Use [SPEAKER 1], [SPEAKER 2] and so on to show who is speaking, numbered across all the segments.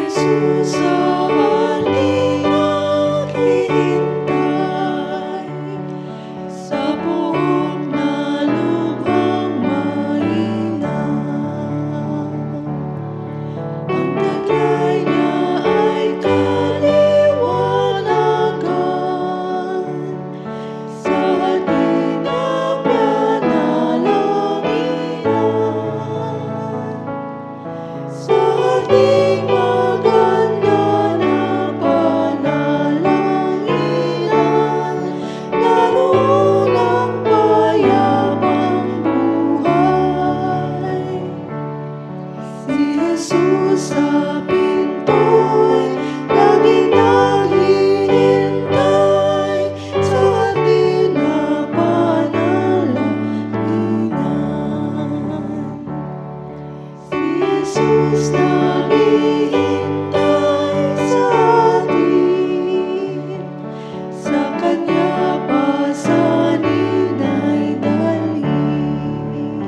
[SPEAKER 1] Jesus sa ating naghihintay, sa buhok na lubhang mainam. Ang taglay niya ay kaliwanagan, sa ating panalangin, sa ating maganda na panalangin, naroon ang payapang buhay. Si Jesus sa pinto'y laging naghihintay, sa ating na panalangin. Si Jesus naghihintay sa atin, sa Kanya pasanin ay dalhin.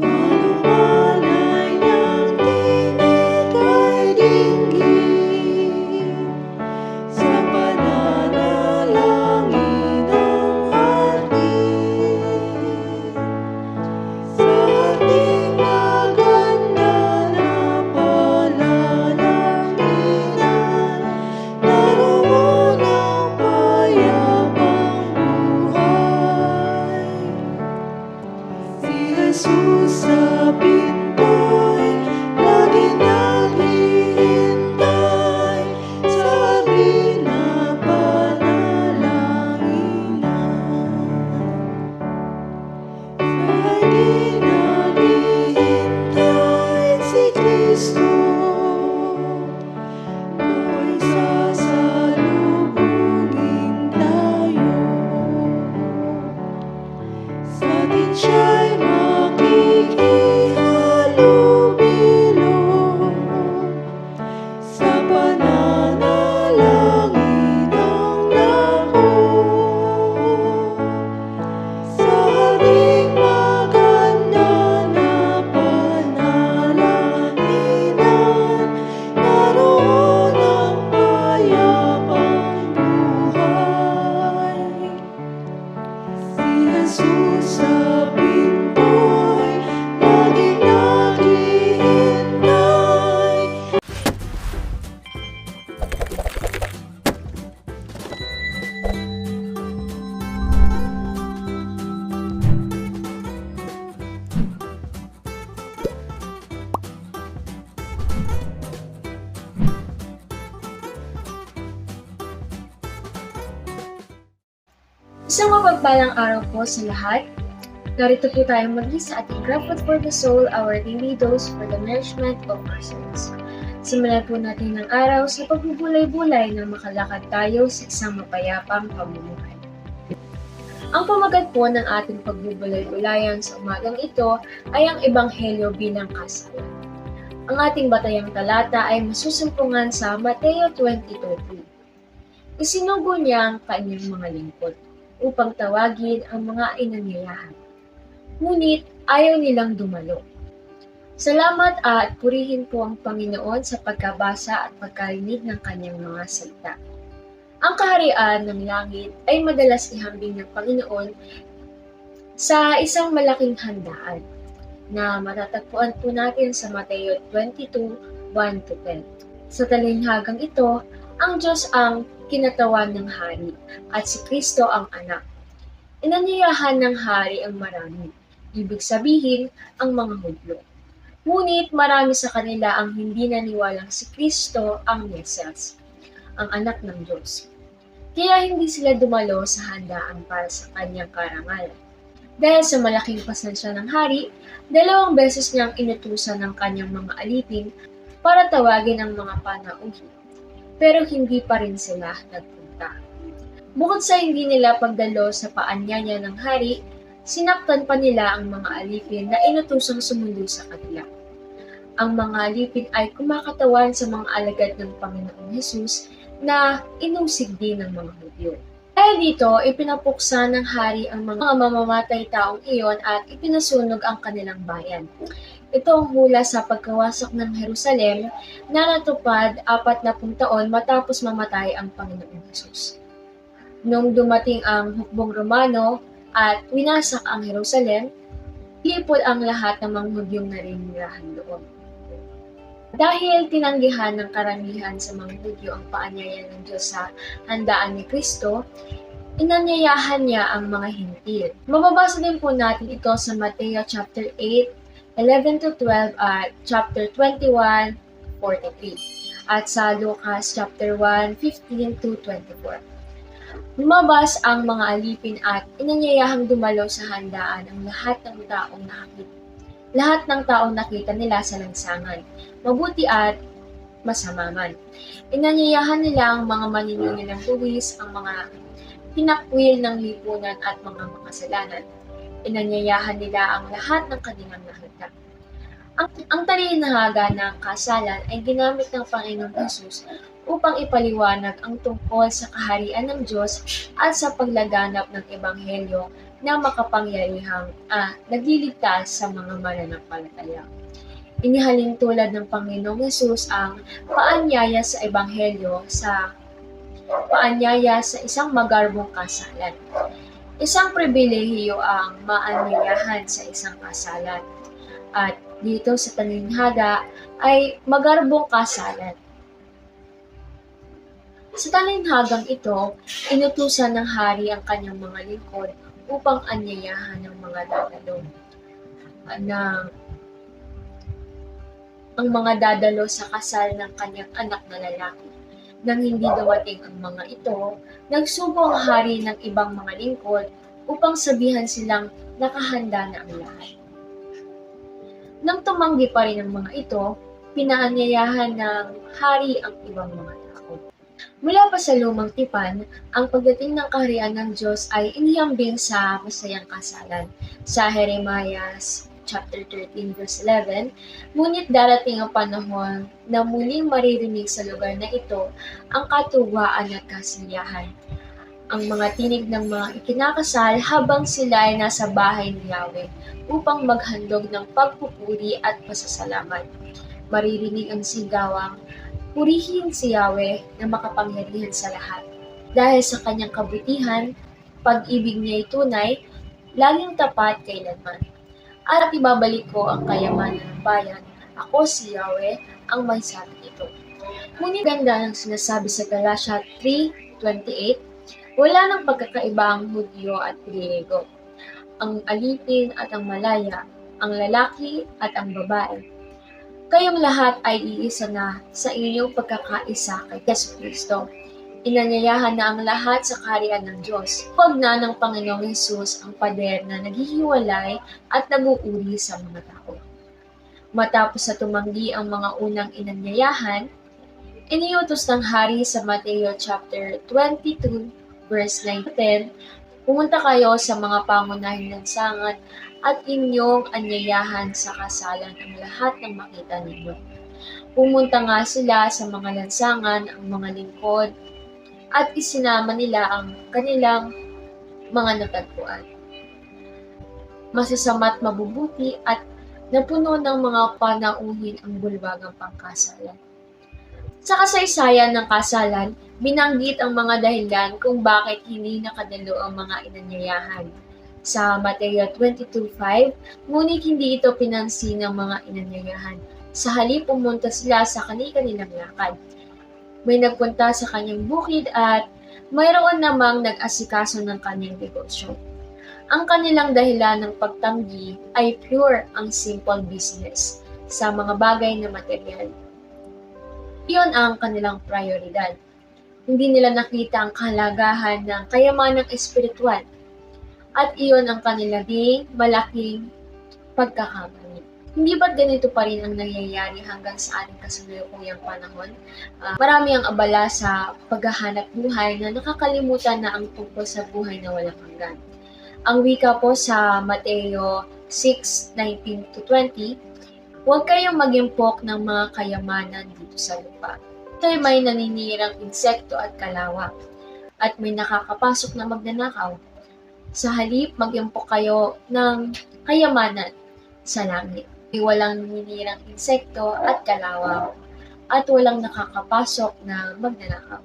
[SPEAKER 1] Malumanay niyang tinig ay dinggin, sa pananalangin ang atin. Sa ating maganda na panalangin, naroon ang payapang buhay. Si Jesus sa pinto'y laging naghihintay, sa ating na panalangin. Sa ating naghihintay si Kristo, nawa'y sasalubungin tayo. Sa atin siya'y makikihalubilo, sa pananalangin ang dako. Sa ating maganda na panalangin, naroon ang payapang buhay. Si Jesus sa pinto'y laging naghihintay.
[SPEAKER 2] Isang mapagpalang araw po sa lahat. Narito po tayo muli sa ating Grab Food for the Soul, our daily dose for the nourishment of our souls. Simulan po natin ng araw sa pagbubulay-bulay na makalakad tayo sa isang mapayapang pamumuhay. Ang pamagat po ng ating pagbubulay-bulayan sa umagang ito ay ang Ebanghelyo bilang kasalan. Ang ating batayang talata ay masusumpungan sa Mateo 22:2. Isinugo niya ang kanyang mga lingkod upang tawagin ang mga inanyayahan. Ngunit ayaw nilang dumalo. Salamat at purihin po ang Panginoon sa pagkabasa at pagkarinig ng kanyang mga salita. Ang kaharian ng langit ay madalas ihambing ng Panginoon sa isang malaking handaan na matatagpuan po natin sa Mateo 22:1-10. Sa talinghagang ito, ang Diyos ang kinatawan ng hari at si Kristo ang anak. Inanyayahan ng hari ang marami, ibig sabihin ang mga Hudyo. Ngunit marami sa kanila ang hindi naniwalang si Kristo ang Mesiyas, ang anak ng Diyos. Kaya hindi sila dumalo sa handaan para sa kanyang karangalan. Dahil sa malaking pasensya ng hari, 2 beses niyang inutusan ng kanyang mga alipin para tawagin ang mga panauhin. Pero hindi pa rin sila nagpunta. Bukod sa hindi nila pagdalo sa paanyaya ng hari, sinaktan pa nila ang mga alipin na inutusang sumundo sa kanila. Ang mga alipin ay kumakatawan sa mga alagad ng Panginoong Hesus na inusig din ng mga Hudyo. Dahil dito, ipinapuksa ng hari ang mga mamamatay taong iyon at ipinasunog ang kanilang bayan. Ito ang hula sa pagkawasak ng Jerusalem na natupad 40 taon matapos mamatay ang Panginoong Hesus. Nung dumating ang hukbong Romano at winasak ang Jerusalem, lipol ang lahat ng mga Hudyong naninirahan doon. Dahil tinanggihan ng karamihan sa mga Hudyo ang paanyaya ng Diyos sa handaan ni Kristo, inanyayahan niya ang mga hintil. Mababasa din po natin ito sa Mateo chapter 8, 11-12 at chapter 21, 43 at sa Lucas chapter 1, 15-24. Lumabas ang mga alipin at inanyayahang dumalo sa handaan ang lahat ng taong nakita nila sa lansangan, mabuti at masama man. Inanyayahan nila ang mga maniningil ng buwis, ang mga pinakwil ng lipunan at mga makasalanan. Inanyayahan nila ang lahat ng kanilang nakita. Ang talinahaga ng kasalan ay ginamit ng Panginoong Hesus upang ipaliwanag ang tungkol sa kaharian ng Diyos at sa paglaganap ng Ebanghelyo na makapangyarihang nagliligtas sa mga mananampalataya. Inihalin tulad ng Panginoong Hesus ang paanyaya sa Ebanghelyo sa paanyaya sa isang magarbong kasalan. Isang pribilehiyo ang maanyayahan sa isang kasalan. At dito sa talinhaga ay magarbong kasalan. Sa talinhagang ito, inutusan ng hari ang kanyang mga lingkod upang anyayahan ng mga dadalo sa kasal ng kanyang anak na lalaki. Nang hindi dumating ang mga ito, nagsubo ang hari ng ibang mga lingkod upang sabihan silang nakahanda na ang lahat. Nang tumanggi pa rin ang mga ito, pinaanyayahan ng hari ang ibang mga tao. Mula pa sa lumang tipan, ang pagdating ng kaharian ng Diyos ay inihambing sa masayang kasalan. Sa Jeremiah chapter 13 verse 11, ngunit darating ang panahon na muling maririnig sa lugar na ito ang katuwaan at kasiyahan. Ang mga tinig ng mga ikinakasal habang sila ay nasa bahay ni Yahweh upang maghandog ng pagpupuri at pasasalamat. Maririnig ang sigawang, purihin si Yahweh na makapangyarihan sa lahat. Dahil sa kanyang kabutihan, pag-ibig niya'y tunay, laging tapat kailanman. At ibabalik ko ang kayamanan ng bayan. Ako si Yahweh ang may sabi nito. Ngunit ganda ng sinasabi sa Galatia 3:28, wala nang pagkakaiba ang Hudyo at Griego, ang alipin at ang malaya, ang lalaki at ang babae. Kayong lahat ay iisa na sa inyong pagkakaisa kay Jesucristo. Inanyayahan na ang lahat sa kaharian ng Diyos. Huwag na ng Panginoong Hesus ang pader na naghihiwalay at nag-uuri sa mga tao. Matapos na tumanggi ang mga unang inanyayahan, iniutos ng hari sa Mateo chapter 22 verse 9-10, pumunta kayo sa mga pangunahing lansangan at inyong anyayahan sa kasalan ang lahat ng makita ninyo. Pumunta nga sila sa mga lansangan, ang mga lingkod, at isinama nila ang kanilang mga natagpuan. Masasama't mabubuti at napuno ng mga panauhin ang bulwagang pangkasalan. Sa kasaysayan ng kasalan, binanggit ang mga dahilan kung bakit hindi nakadalo ang mga inanyayahan. Sa Mateo 22:5, ngunit hindi ito pinansin ng mga inanyayahan. Sa halip pumunta sila sa kanilang lakad. May nagpunta sa kanyang bukid at mayroon namang nag-asikaso ng kanyang negosyo. Ang kanilang dahilan ng pagtanggi ay pure ang simple business sa mga bagay na material. Iyon ang kanilang prioridad. Hindi nila nakita ang kahalagahan ng kayamanang espiritual at iyon ang kanilang malaking pagkakamali. Hindi ba't ganito pa rin ang nangyayari hanggang sa ating kasalukuyang panahon? Marami ang abala sa paghahanap buhay na nakakalimutan na ang tungkol sa buhay na walang hanggan. Ang wika po sa Mateo 6:19-20, huwag kayong mag-impok ng mga kayamanan dito sa lupa. Ito'y may naninirang insekto at kalawang, at may nakakapasok na magnanakaw. Sa halip, mag-impok kayo ng kayamanan sa langit. Walang naninirang insekto at kalawang, at walang nakakapasok na magnanakaw.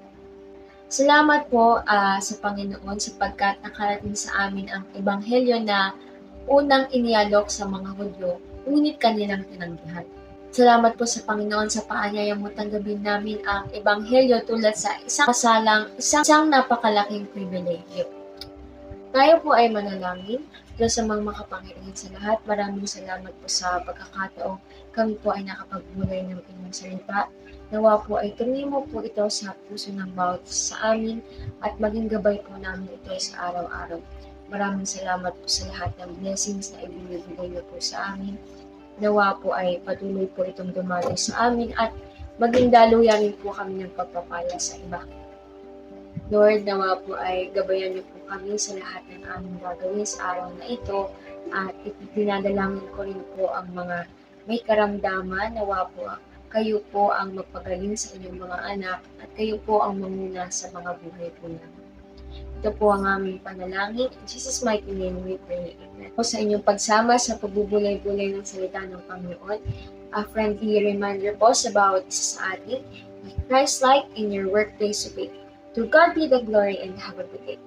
[SPEAKER 2] Salamat po sa Panginoon sapagkat nakarating sa amin ang ebanghelyo na unang inialok sa mga Hudyo, ngunit kanilang tinanggihan. Salamat po sa Panginoon sa paanyaya mo tanggapin namin ang ebanghelyo tulad sa isang napakalaking pribilegyo. Tayo po ay manalangin. Diyos amang makapangyarihan sa lahat, maraming salamat po sa pagkakataong kami po ay nakapagbulay ng inyong salita. Nawa po ay tumimo po ito sa puso ng bawat sa amin at maging gabay po namin ito sa araw-araw. Maraming salamat po sa lahat ng blessings na ibinibigay niyo po sa amin. Nawa po ay patuloy po itong dumaloy sa amin at maging daluyan po kami ng pagpapala sa iba. Lord, nawa po ay gabayan niyo po kami sa lahat ng aming gagawin sa araw na ito at dinadalangin ko rin po ang mga may karamdaman. Nawa po kayo po ang magpagaling sa inyong mga anak at kayo po ang manguna sa mga buhay po namin. Ito po ang aming panalangin. In Jesus' mighty name we pray. Amen. Po sa inyong pagsama sa pagbubulay-bulay ng salita ng Panginoon, a friendly reminder po about sa atin, be Christ-like in your workplace of faith. To God be the glory and have a good day.